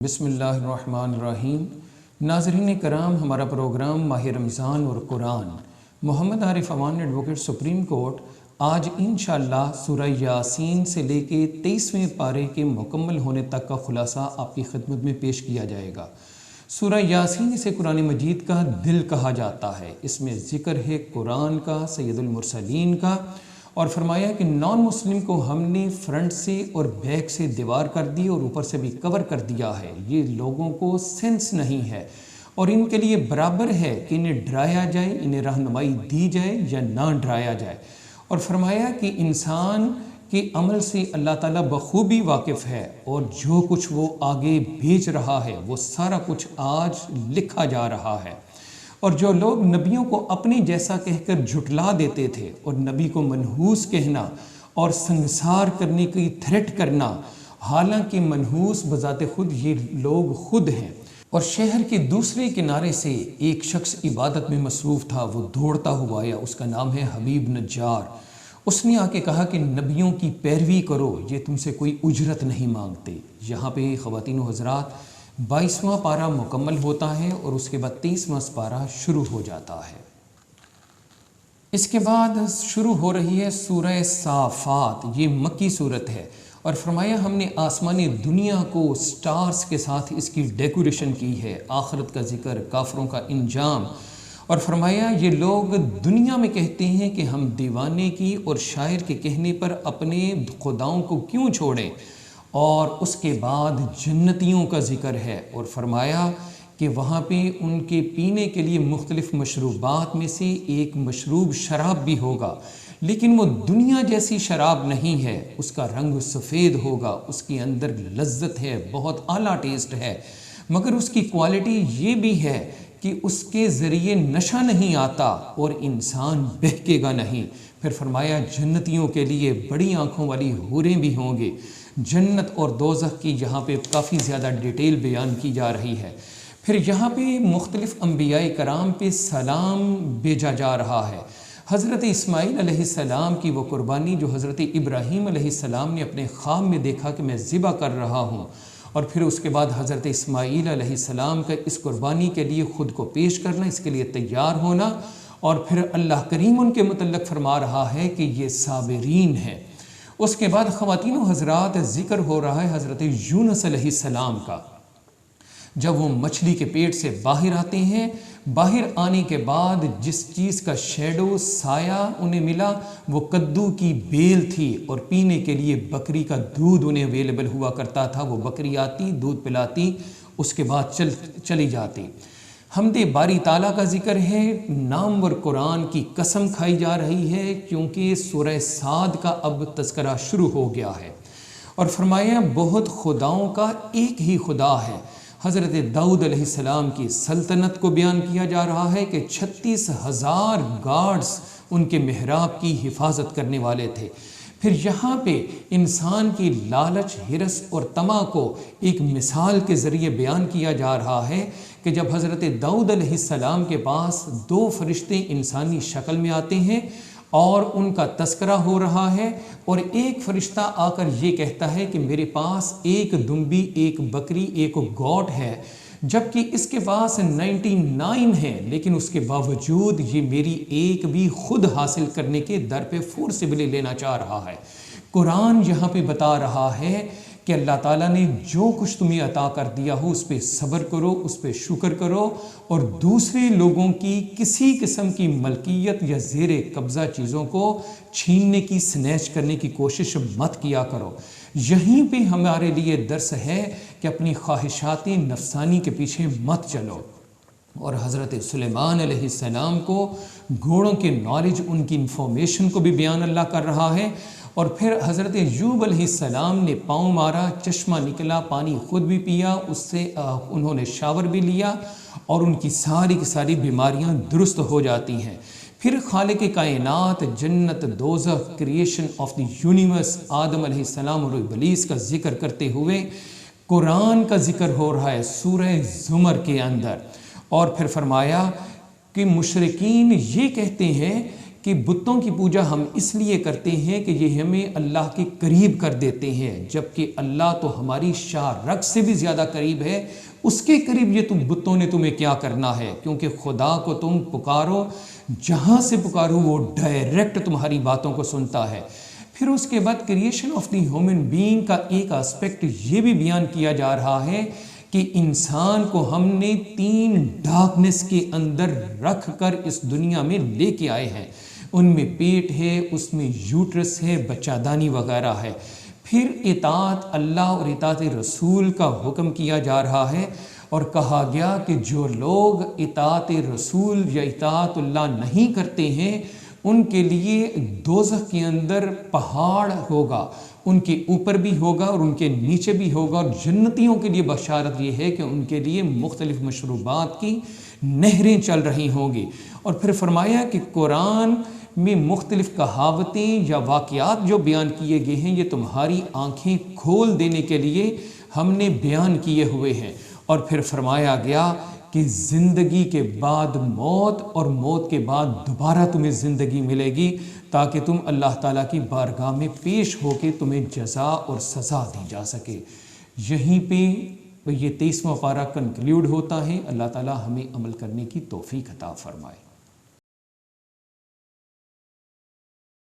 بسم اللہ الرحمن الرحیم۔ ناظرین کرام، ہمارا پروگرام ماہ رمضان اور قرآن محمد عارف امان ایڈوکیٹ سپریم کورٹ آج انشاءاللہ سورہ یاسین سے لے کے 23ویں پارے کے مکمل ہونے تک کا خلاصہ آپ کی خدمت میں پیش کیا جائے گا۔ سورہ یاسین اسے قرآن مجید کا دل کہا جاتا ہے۔ اس میں ذکر ہے قرآن کا، سید المرسلین کا، اور فرمایا کہ نان مسلم کو ہم نے فرنٹ سے اور بیک سے دیوار کر دی اور اوپر سے بھی کور کر دیا ہے۔ یہ لوگوں کو سینس نہیں ہے اور ان کے لیے برابر ہے کہ انہیں ڈرایا جائے، انہیں رہنمائی دی جائے یا نہ ڈرایا جائے۔ اور فرمایا کہ انسان کے عمل سے اللہ تعالیٰ بخوبی واقف ہے اور جو کچھ وہ آگے بھیج رہا ہے وہ سارا کچھ آج لکھا جا رہا ہے۔ اور جو لوگ نبیوں کو اپنے جیسا کہہ کر جھٹلا دیتے تھے اور نبی کو منحوس کہنا اور سنگسار کرنے کی تھریٹ کرنا، حالانکہ منحوس بذات خود یہ لوگ خود ہیں۔ اور شہر کے دوسرے کنارے سے ایک شخص عبادت میں مصروف تھا، وہ دوڑتا ہوا آیا، اس کا نام ہے حبیب نجار۔ اس نے آ کے کہا کہ نبیوں کی پیروی کرو، یہ تم سے کوئی اجرت نہیں مانگتے۔ یہاں پہ خواتین و حضرات 22واں پارہ مکمل ہوتا ہے اور اس کے بعد 23واں پارہ شروع ہو جاتا ہے۔ اس کے بعد شروع ہو رہی ہے سورہ صافات، یہ مکی صورت ہے، اور فرمایا ہم نے آسمانی دنیا کو سٹارز کے ساتھ اس کی ڈیکوریشن کی ہے، آخرت کا ذکر، کافروں کا انجام۔ اور فرمایا یہ لوگ دنیا میں کہتے ہیں کہ ہم دیوانے کی اور شاعر کے کہنے پر اپنے خداؤں کو کیوں چھوڑیں، اور اس کے بعد جنتیوں کا ذکر ہے۔ اور فرمایا کہ وہاں پہ ان کے پینے کے لیے مختلف مشروبات میں سے ایک مشروب شراب بھی ہوگا، لیکن وہ دنیا جیسی شراب نہیں ہے، اس کا رنگ سفید ہوگا، اس کے اندر لذت ہے، بہت اعلیٰ ٹیسٹ ہے، مگر اس کی کوالٹی یہ بھی ہے کہ اس کے ذریعے نشہ نہیں آتا اور انسان بہکے گا نہیں۔ پھر فرمایا جنتیوں کے لیے بڑی آنکھوں والی حوریں بھی ہوں گے۔ جنت اور دوزخ کی یہاں پہ کافی زیادہ ڈیٹیل بیان کی جا رہی ہے۔ پھر یہاں پہ مختلف انبیاء کرام پہ سلام بھیجا جا رہا ہے۔ حضرت اسماعیل علیہ السلام کی وہ قربانی جو حضرت ابراہیم علیہ السلام نے اپنے خواب میں دیکھا کہ میں ذبح کر رہا ہوں، اور پھر اس کے بعد حضرت اسماعیل علیہ السلام کا اس قربانی کے لیے خود کو پیش کرنا، اس کے لیے تیار ہونا، اور پھر اللہ کریم ان کے متعلق فرما رہا ہے کہ یہ صابرین ہیں۔ اس کے بعد خواتین و حضرات ذکر ہو رہا ہے حضرت یونس علیہ السلام کا، جب وہ مچھلی کے پیٹ سے باہر آتے ہیں۔ باہر آنے کے بعد جس چیز کا شیڈو سایہ انہیں ملا وہ کدو کی بیل تھی، اور پینے کے لیے بکری کا دودھ انہیں اویلیبل ہوا کرتا تھا۔ وہ بکری آتی، دودھ پلاتی، اس کے بعد چلی جاتی۔ حمد باری تعالیٰ کا ذکر ہے، نامور قرآن کی قسم کھائی جا رہی ہے کیونکہ سورہ صاد کا اب تذکرہ شروع ہو گیا ہے۔ اور فرمایا بہت خداؤں کا ایک ہی خدا ہے۔ حضرت داؤد علیہ السلام کی سلطنت کو بیان کیا جا رہا ہے کہ 36,000 گارڈز ان کے محراب کی حفاظت کرنے والے تھے۔ پھر یہاں پہ انسان کی لالچ، ہرس اور طمع کو ایک مثال کے ذریعے بیان کیا جا رہا ہے کہ جب حضرت داؤد علیہ السلام کے پاس 2 فرشتے انسانی شکل میں آتے ہیں اور ان کا تذکرہ ہو رہا ہے، اور ایک فرشتہ آ کر یہ کہتا ہے کہ میرے پاس ایک دمبی، ایک بکری، ایک گوٹ ہے، جبکہ اس کے پاس 99 ہے، لیکن اس کے باوجود یہ میری ایک بھی خود حاصل کرنے کے در پہ فورسبلی لینا چاہ رہا ہے۔ قرآن یہاں پہ بتا رہا ہے کہ اللہ تعالیٰ نے جو کچھ تمہیں عطا کر دیا ہو اس پہ صبر کرو، اس پہ شکر کرو، اور دوسرے لوگوں کی کسی قسم کی ملکیت یا زیر قبضہ چیزوں کو چھیننے کی، سنیچ کرنے کی کوشش مت کیا کرو۔ یہیں پہ ہمارے لیے درس ہے کہ اپنی خواہشات نفسانی کے پیچھے مت چلو۔ اور حضرت سلیمان علیہ السلام کو گھوڑوں کے نالج، ان کی انفارمیشن کو بھی بیان اللہ کر رہا ہے۔ اور پھر حضرت ایوب علیہ السلام نے پاؤں مارا، چشمہ نکلا، پانی خود بھی پیا، اس سے انہوں نے شاور بھی لیا، اور ان کی ساری کی ساری بیماریاں درست ہو جاتی ہیں۔ پھر خالق کائنات، جنت، دوزخ، کریشن آف دی یونیورس، آدم علیہ السلام اور ابلیس کا ذکر کرتے ہوئے قرآن کا ذکر ہو رہا ہے سورہ زمر کے اندر۔ اور پھر فرمایا کہ مشرکین یہ کہتے ہیں کہ بتوں کی پوجا ہم اس لیے کرتے ہیں کہ یہ ہمیں اللہ کے قریب کر دیتے ہیں، جبکہ اللہ تو ہماری شاہ رگ سے بھی زیادہ قریب ہے۔ اس کے قریب یہ بتوں نے تمہیں کیا کرنا ہے، کیونکہ خدا کو تم پکارو، جہاں سے پکارو وہ ڈائریکٹ تمہاری باتوں کو سنتا ہے۔ پھر اس کے بعد creation of the human being کا ایک اسپیکٹ یہ بھی بیان کیا جا رہا ہے کہ انسان کو ہم نے 3 ڈارکنس کے اندر رکھ کر اس دنیا میں لے کے آئے ہیں۔ ان میں پیٹ ہے، اس میں یوٹرس ہے، بچہ دانی وغیرہ ہے۔ پھر اطاعت اللہ اور اطاعت رسول کا حکم کیا جا رہا ہے، اور کہا گیا کہ جو لوگ اطاعت رسول یا اطاعت اللہ نہیں کرتے ہیں ان کے لیے دوزخ کے اندر پہاڑ ہوگا، ان کے اوپر بھی ہوگا اور ان کے نیچے بھی ہوگا، اور جنتیوں کے لیے بشارت یہ ہے کہ ان کے لیے مختلف مشروبات کی نہریں چل رہی ہوں گی۔ اور پھر فرمایا کہ قرآن میں مختلف کہاوتیں یا واقعات جو بیان کیے گئے ہیں یہ تمہاری آنکھیں کھول دینے کے لیے ہم نے بیان کیے ہوئے ہیں۔ اور پھر فرمایا گیا کہ زندگی کے بعد موت، اور موت کے بعد دوبارہ تمہیں زندگی ملے گی، تاکہ تم اللہ تعالیٰ کی بارگاہ میں پیش ہو کے تمہیں جزا اور سزا دی جا سکے۔ یہیں پہ یہ 23واں پارہ کنکلیوڈ ہوتا ہے۔ اللہ تعالیٰ ہمیں عمل کرنے کی توفیق عطا فرمائے۔